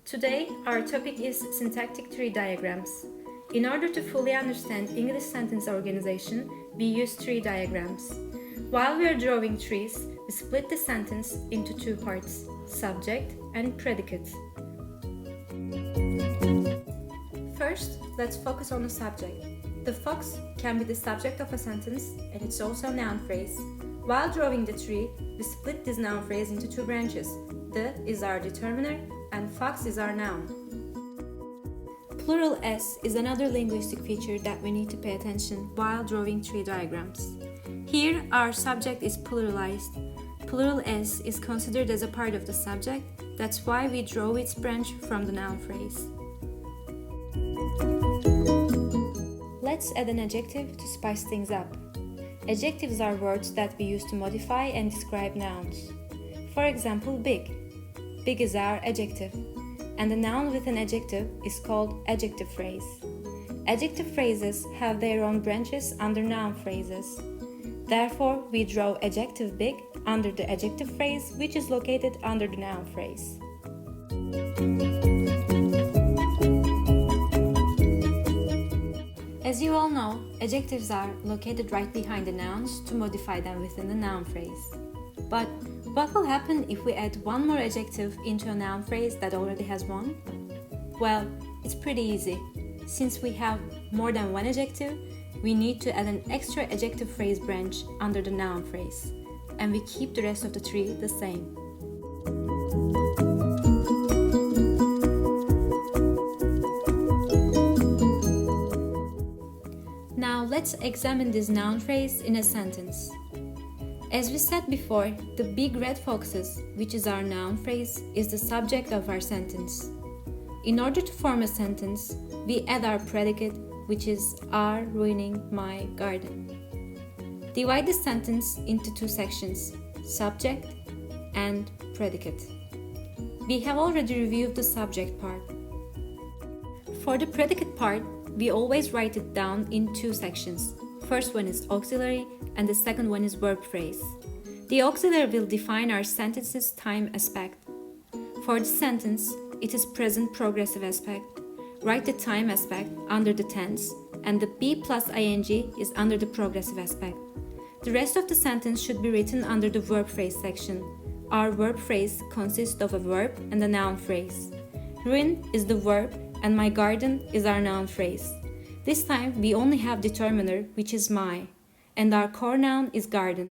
Today, our topic is syntactic tree diagrams. In order to fully understand English sentence organization, we use tree diagrams. While we are drawing trees, we split the sentence into two parts, subject and predicate. First, let's focus on the subject. The fox can be the subject of a sentence, and it's also a noun phrase. While drawing the tree, we split this noun phrase into two branches. The is our determiner, and fox is our noun. Plural s is another linguistic feature that we need to pay attention while drawing tree diagrams. Here, our subject is pluralized. Plural s is considered as a part of the subject, that's why we draw its branch from the noun phrase. Let's add an adjective to spice things up. Adjectives are words that we use to modify and describe nouns. For example, big. Big is our adjective, and the noun with an adjective is called adjective phrase. Adjective phrases have their own branches under noun phrases. Therefore, we draw adjective big under the adjective phrase, which is located under the noun phrase. As you all know, adjectives are located right behind the nouns to modify them within the noun phrase. But what will happen if we add one more adjective into a noun phrase that already has one? Well, it's pretty easy. Since we have more than one adjective, we need to add an extra adjective phrase branch under the noun phrase, and we keep the rest of the tree the same. Now let's examine this noun phrase in a sentence. As we said before, the big red foxes, which is our noun phrase, is the subject of our sentence. In order to form a sentence, we add our predicate, which is are ruining my garden. Divide the sentence into two sections, subject and predicate. We have already reviewed the subject part. For the predicate part, we always write it down in two sections. First one is auxiliary and the second one is verb phrase. The auxiliary will define our sentence's time aspect. For the sentence, it is present progressive aspect. Write the time aspect under the tense, and the be plus ing is under the progressive aspect. The rest of the sentence should be written under the verb phrase section. Our verb phrase consists of a verb and a noun phrase. Ruin is the verb and my garden is our noun phrase. This time we only have determiner, which is my, and our core noun is garden.